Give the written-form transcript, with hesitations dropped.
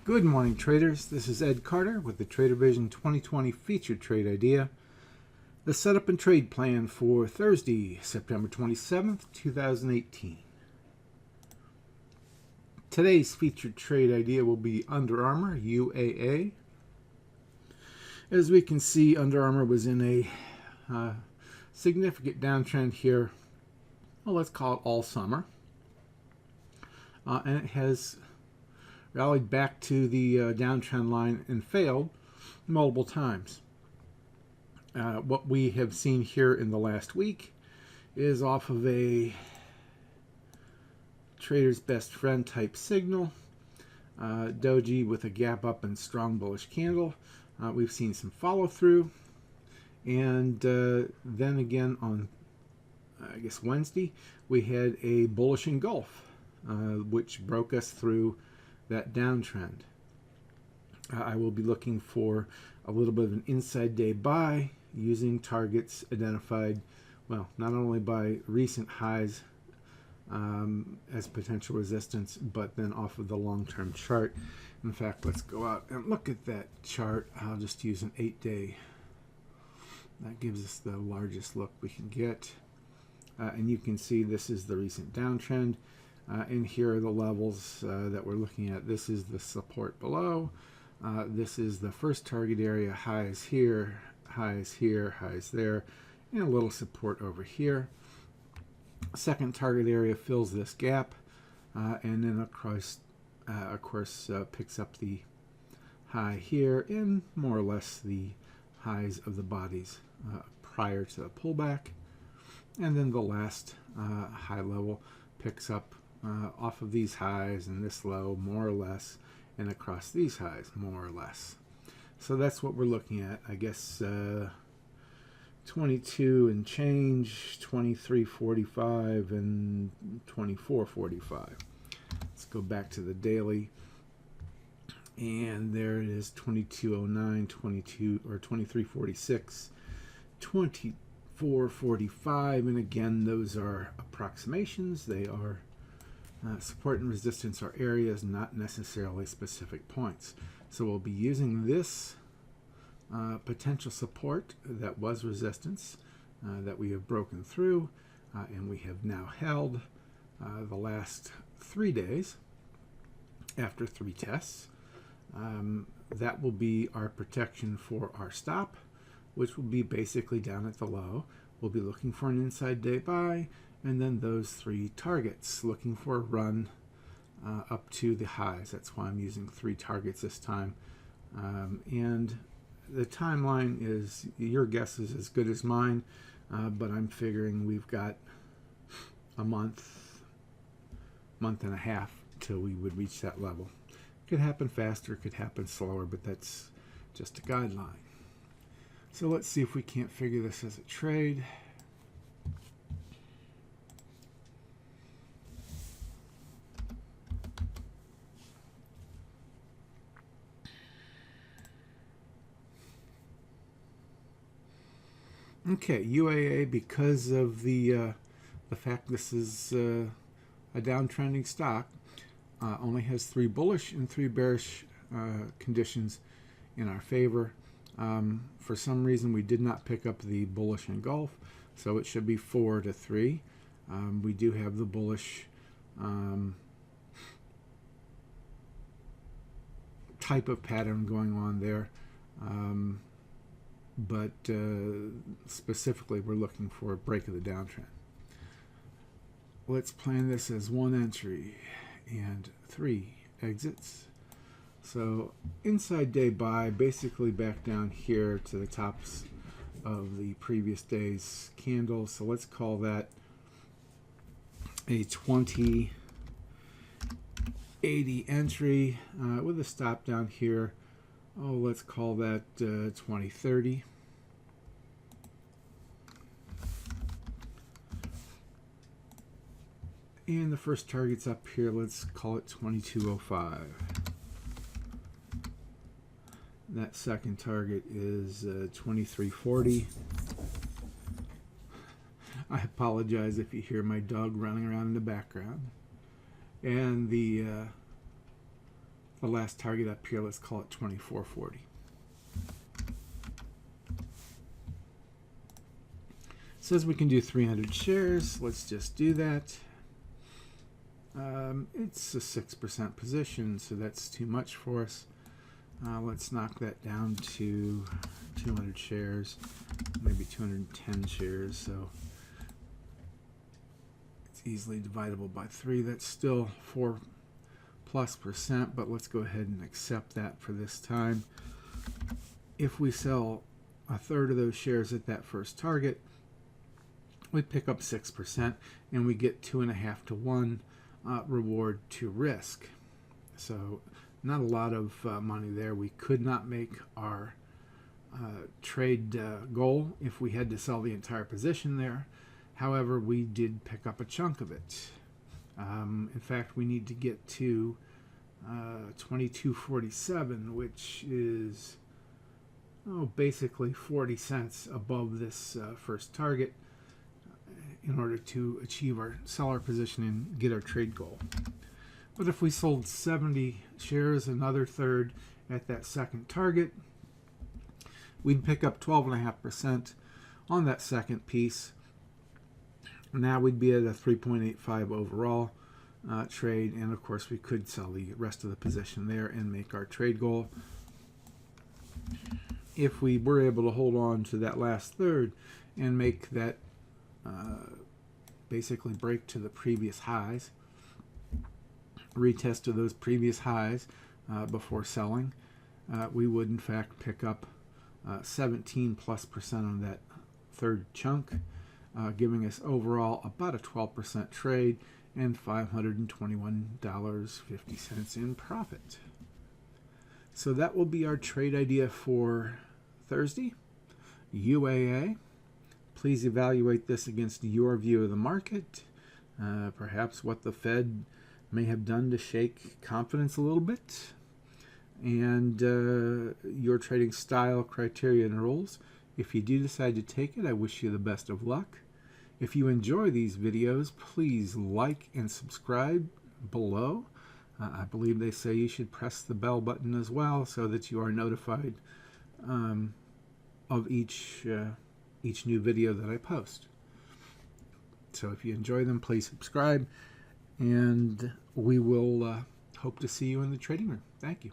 Good morning, traders. This is Ed Carter with the Trader Vision 2020 Featured Trade Idea. The setup and trade plan for Thursday, September 27th, 2018. Today's featured trade idea will be Under Armour, UAA. As we can see, Under Armour was in a significant downtrend here, well, let's call it all summer. And it has rallied back to the downtrend line and failed multiple times. What we have seen here in the last week is off of a trader's best friend type signal, doji with a gap up and strong bullish candle. We've seen some follow through, and then again on I guess Wednesday we had a bullish engulf, which broke us through that downtrend. I will be looking for a little bit of an inside day buy using targets identified, well, not only by recent highs as potential resistance, but then off of the long-term chart. In fact, let's go out and look at that chart. I'll just use an 8-day. That gives us the largest look we can get. And you can see this is the recent downtrend. And here are the levels that we're looking at. This is the support below. This is the first target area. Highs here, highs here, highs there, and a little support over here. Second target area fills this gap, and then across, of course, picks up the high here and more or less the highs of the bodies prior to the pullback. And then the last high level picks up off of these highs and this low more or less, and across these highs more or less. So that's what we're looking at. I guess 22 and change, 23.45 and 24.45. Let's go back to the daily, and there it is, 22.09, 22 or 23.46, 24.45, and again those are approximations. They are support and resistance are areas, not necessarily specific points. So we'll be using this potential support that was resistance that we have broken through, and we have now held the last 3 days after 3 tests. That will be our protection for our stop, which will be basically down at the low. We'll be looking for an inside day buy, and then those 3 targets, looking for a run up to the highs. That's why I'm using 3 targets this time. And the timeline is, your guess is as good as mine, but I'm figuring we've got a month and a half till we would reach that level. Could happen faster, could happen slower, but that's just a guideline. So let's see if we can't figure this as a trade. Okay, UAA, because of the fact this is a downtrending stock, only has 3 bullish and 3 bearish conditions in our favor. For some reason, we did not pick up the bullish engulf, so it should be 4 to 3. We do have the bullish type of pattern going on there. But specifically we're looking for a break of the downtrend. Let's plan this as 1 entry and 3 exits. So inside day buy, basically back down here to the tops of the previous day's candle. So let's call that a 20.80 entry with a stop down here. Oh, let's call that 20.30. And the first target's up here. Let's call it 22.05. That second target is 23.40. I apologize if you hear my dog running around in the background. And the the last target up here, let's call it 24.40. Says we can do 300 shares. Let's just do that. It's a 6% position, so that's too much for us. Let's knock that down to 200 shares, maybe 210 shares. So it's easily dividable by 3. That's still 4+%, but let's go ahead and accept that for this time. If we sell a third of those shares at that first target, we pick up 6%, and we get 2.5 to 1 reward to risk. So not a lot of money there. We could not make our trade goal if we had to sell the entire position there. However, we did pick up a chunk of it. In fact, we need to get to 22.47, which is basically 40 cents above this first target, in order to achieve our seller position and get our trade goal. But if we sold 70 shares, another third at that second target, we'd pick up 12.5% on that second piece. Now we'd be at a 3.85 overall trade, and of course we could sell the rest of the position there and make our trade goal. If we were able to hold on to that last third and make that basically break to the previous highs, retest to those previous highs before selling, we would in fact pick up 17+% on that third chunk, giving us overall about a 12% trade and $521.50 in profit. So that will be our trade idea for Thursday. UAA. Please evaluate this against your view of the market, perhaps what the Fed may have done to shake confidence a little bit, and your trading style, criteria, and rules. If you do decide to take it, I wish you the best of luck. If you enjoy these videos, please like and subscribe below. I believe they say you should press the bell button as well, so that you are notified of each new video that I post. So if you enjoy them, please subscribe, and we will hope to see you in the trading room. Thank you.